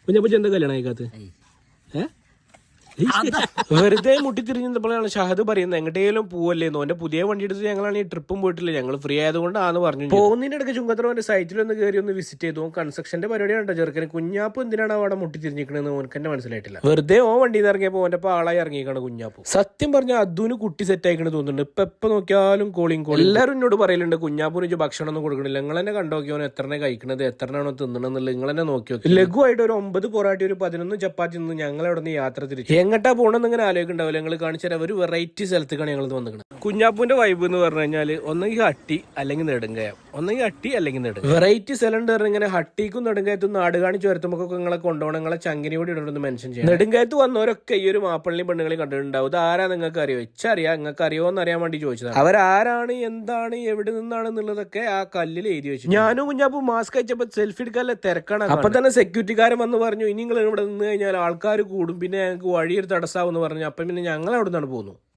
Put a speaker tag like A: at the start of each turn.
A: കുഞ്ഞപ്പച്ച എന്താ കല്യാണം കഴിക്കാത്ത? വെറുതെ മുട്ടിത്തിരിഞ്ഞപ്പോഴാണ് ഷഹദ് പറയുന്നത് എങ്ങോട്ടേലും പോവല്ലേന്നോ. എന്റെ പുതിയ വണ്ടി എടുത്ത് ഞങ്ങളാണ് ഈ ട്രിപ്പും പോയിട്ടില്ല, ഞങ്ങൾ ഫ്രീ ആയതുകൊണ്ടാന്ന് പറഞ്ഞു. പോകുന്നതിന്റെ ഇടയ്ക്ക് ചുങ്കത്തറവന്റെ സൈറ്റിലൊന്ന് കയറി ഒന്ന് വിസിറ്റ് ചെയ്തു. കൺസ്ട്രക്ഷന്റെ പരിപാടിയാണ് ചെറുക്കന്. കുഞ്ഞാപ്പ് എന്തിനാണ് അവിടെ മുട്ടിത്തിരിഞ്ഞിരിക്കണെന്ന് ഓനക്ക് തന്നെ മനസ്സിലായിട്ടില്ല. വെറുതെ വണ്ടിയിൽ നിന്ന് ഇറങ്ങിയപ്പോ ഓന്റെ ആളായി ഇറങ്ങിക്കാണ് കുഞ്ഞാപ്പ്. സത്യം പറഞ്ഞാൽ അതുന് കുട്ടി സെറ്റ് ആയിക്കണെന്ന് തോന്നുന്നുണ്ട്. ഇപ്പൊ നോക്കിയാലും കോളിങ് എല്ലാവരും എന്നോട് പറയലുണ്ട് കുഞ്ഞാപ്പിന് ഭക്ഷണം ഒന്നും കൊടുക്കണില്ല. നിങ്ങൾ തന്നെ കണ്ടോക്കിയോ എത്രനെ കഴിക്കണത്, എത്രനാണോ തിന്നണമെന്നുള്ളത് നിങ്ങൾ തന്നെ നോക്കിയോ. ലഘുവായിട്ട് ഒരു 9 പൊറാട്ടി ഒരു 11 ചപ്പാത്തി നിന്ന് ഞങ്ങൾ അവിടെ നിന്ന് യാത്ര തിരിച്ചു. എങ്ങട്ടാ പോകണമെന്ന് ഇങ്ങനെ ആലോചിക്കുന്നുണ്ടാവില്ല. ഞങ്ങൾ കാണിച്ചു തരാം. ഒരു വെറൈറ്റി സ്ഥലത്തേക്കാണ് ഞങ്ങൾ വന്നിരിക്കുന്നത്. കുഞ്ഞാപ്പൂന്റെ വൈബ് എന്ന് പറഞ്ഞു കഴിഞ്ഞാല് ഒന്നെങ്കിൽ ഹട്ടി അല്ലെങ്കിൽ നെടുങ്കയം, ഒന്നെങ്കിൽ ഹട്ടി അല്ലെങ്കിൽ നെടുങ്ക. വെറൈറ്റി സ്ഥലം ഇങ്ങനെ ഹട്ടിക്കും നെടുങ്കയത്തും നാട് കാണിച്ച് വരുത്തുമ്പോൾ നിങ്ങളെ കൊണ്ടുപോകണം. നിങ്ങളെ ചങ്കിനോട് ഇടണമെന്ന് മെൻഷൻ ചെയ്യാം. നെടുങ്കയത്ത് വന്നവരൊക്കെ ഈ ഒരു മാപ്പള്ളി പെണ്ണുങ്ങളെ കണ്ടിട്ടുണ്ടാവും. ഇത് ആരാ നിങ്ങൾക്ക് അറിയോ? ഇച്ചറിയാം. നിങ്ങൾക്ക് അറിയോന്ന് അറിയാൻ വേണ്ടി ചോദിച്ചതാണ്. അവരാരാണ്, എന്താണ്, എവിടെ നിന്നാണെന്നുള്ളതൊക്കെ ആ കല്ലിൽ എഴുതി വെച്ചു. ഞാനും കുഞ്ഞാപ്പും മാസ്ക് അയച്ചപ്പോ സെൽഫി എടുക്കാനുള്ള തിരക്കാണ്. അപ്പൊ തന്നെ സെക്യൂരിറ്റിക്കാരൻ വന്ന് പറഞ്ഞു ഇനി നിങ്ങൾ ഇവിടെ നിന്ന് കഴിഞ്ഞാൽ ആൾക്കാർ കൂടും, പിന്നെ ഞങ്ങൾക്ക് വഴിയൊരു തടസ്സാവെന്ന് പറഞ്ഞു. അപ്പം പിന്നെ ഞങ്ങൾ അവിടെ നിന്നാണ് പോകുന്നു.